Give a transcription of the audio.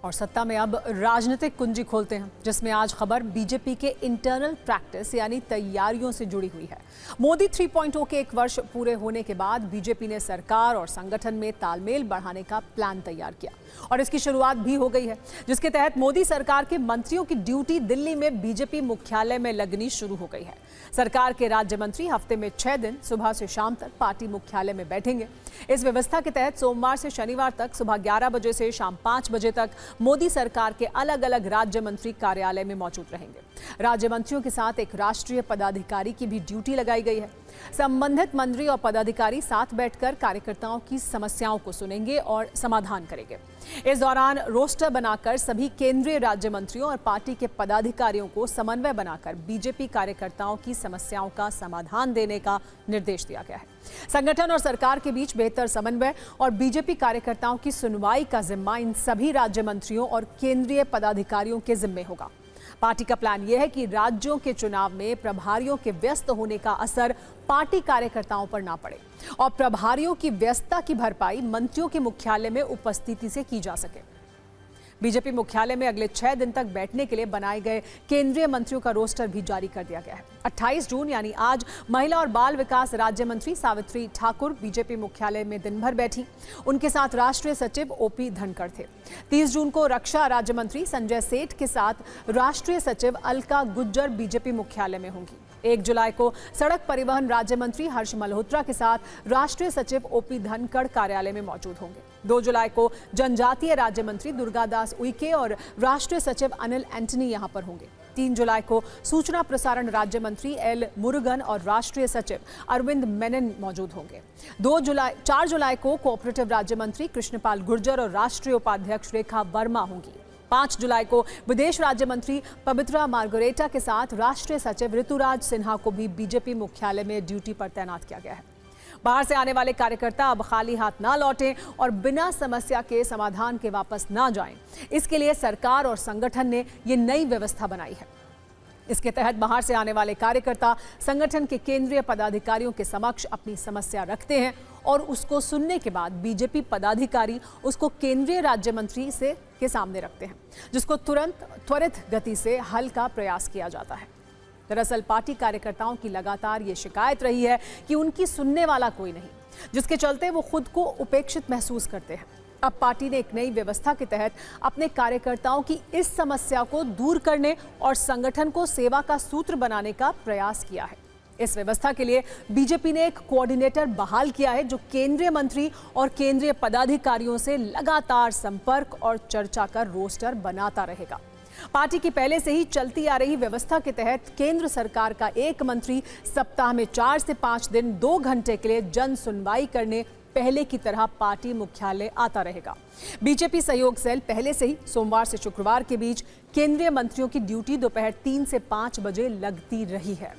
और सत्ता में अब राजनीतिक कुंजी खोलते हैं, जिसमें आज खबर बीजेपी के इंटरनल प्रैक्टिस यानी तैयारियों से जुड़ी हुई है। मोदी 3.0 के 1 वर्ष पूरे होने के बाद बीजेपी ने सरकार और संगठन में तालमेल बढ़ाने का प्लान तैयार किया और इसकी शुरुआत भी हो गई है, जिसके तहत मोदी सरकार के मंत्रियों की ड्यूटी दिल्ली में बीजेपी मुख्यालय में लगनी शुरू हो गई है। सरकार के राज्य मंत्री हफ्ते में 6 दिन सुबह से शाम तक पार्टी मुख्यालय में बैठेंगे। इस व्यवस्था के तहत सोमवार से शनिवार तक सुबह 11 बजे से शाम 5 बजे तक मोदी सरकार के अलग अलग राज्य मंत्री कार्यालय में मौजूद रहेंगे। राज्य मंत्रियों के साथ एक राष्ट्रीय पदाधिकारी की भी ड्यूटी लगाई गई है। संबंधित मंत्री और पदाधिकारी साथ बैठकर कार्यकर्ताओं की समस्याओं को सुनेंगे और समाधान करेंगे। इस दौरान रोस्टर बनाकर सभी केंद्रीय राज्य मंत्रियों और पार्टी के पदाधिकारियों को समन्वय बनाकर बीजेपी कार्यकर्ताओं की समस्याओं का समाधान देने का निर्देश दिया गया है। संगठन और सरकार के बीच बेहतर समन्वय और बीजेपी कार्यकर्ताओं की सुनवाई का जिम्मा इन सभी राज्य मंत्रियों और केंद्रीय पदाधिकारियों के जिम्मे होगा। पार्टी का प्लान यह है कि राज्यों के चुनाव में प्रभारियों के व्यस्त होने का असर पार्टी कार्यकर्ताओं पर ना पड़े और प्रभारियों की व्यस्तता की भरपाई मंत्रियों के मुख्यालय में उपस्थिति से की जा सके। बीजेपी मुख्यालय में अगले 6 दिन तक बैठने के लिए बनाए गए केंद्रीय मंत्रियों का रोस्टर भी जारी कर दिया गया है। 28 जून यानी आज महिला और बाल विकास राज्य मंत्री सावित्री ठाकुर बीजेपी मुख्यालय में दिन भर बैठी। उनके साथ राष्ट्रीय सचिव ओपी धनखड़ थे। 30 जून को रक्षा राज्य मंत्री संजय सेठ के साथ राष्ट्रीय सचिव अलका गुज्जर बीजेपी मुख्यालय में होंगी। 1 जुलाई को सड़क परिवहन राज्य मंत्री हर्ष मल्होत्रा के साथ राष्ट्रीय सचिव ओपी धनखड़ कार्यालय में मौजूद होंगे। 2 जुलाई को जनजातीय राज्य मंत्री दुर्गादास उइके और राष्ट्रीय सचिव अनिल एंटनी यहां पर होंगे। 3 जुलाई को सूचना प्रसारण राज्य मंत्री एल मुरुगन और राष्ट्रीय सचिव अरविंद मेनन मौजूद होंगे। 4 जुलाई को कोऑपरेटिव राज्य मंत्री कृष्णपाल गुर्जर और राष्ट्रीय उपाध्यक्ष रेखा वर्मा होंगी। 5 जुलाई को विदेश राज्य मंत्री पवित्रा मार्गरेटा के साथ राष्ट्रीय सचिव ऋतुराज सिन्हा को भी बीजेपी मुख्यालय में ड्यूटी पर तैनात किया गया है। बाहर से आने वाले कार्यकर्ता अब खाली हाथ ना लौटें और बिना समस्या के समाधान के वापस ना जाएं। इसके लिए सरकार और संगठन ने ये नई व्यवस्था बनाई है। इसके तहत बाहर से आने वाले कार्यकर्ता संगठन के केंद्रीय पदाधिकारियों के समक्ष अपनी समस्या रखते हैं और उसको सुनने के बाद बीजेपी पदाधिकारी उसको केंद्रीय राज्य मंत्री के सामने रखते हैं, जिसको तुरंत त्वरित गति से हल का प्रयास किया जाता है। दरअसल पार्टी कार्यकर्ताओं की लगातार ये शिकायत रही है कि उनकी सुनने वाला कोई नहीं, जिसके चलते वो खुद को उपेक्षित महसूस करते हैं। अब पार्टी ने एक नई व्यवस्था के तहत अपने कार्यकर्ताओं की इस समस्या को दूर करने और संगठन को सेवा का सूत्र बनाने का प्रयास किया है। इस व्यवस्था के लिए बीजेपी ने एक कोऑर्डिनेटर बहाल किया है, जो केंद्रीय मंत्री और केंद्रीय पदाधिकारियों से लगातार संपर्क और चर्चा कर रोस्टर बनाता रहेगा। पार्टी की पहले से ही चलती आ रही व्यवस्था के तहत केंद्र सरकार का एक मंत्री सप्ताह में 4 से 5 दिन 2 घंटे के लिए जन सुनवाई करने पहले की तरह पार्टी मुख्यालय आता रहेगा। बीजेपी सहयोग सेल पहले से ही सोमवार से शुक्रवार के बीच केंद्रीय मंत्रियों की ड्यूटी दोपहर 3 से 5 बजे लगती रही है।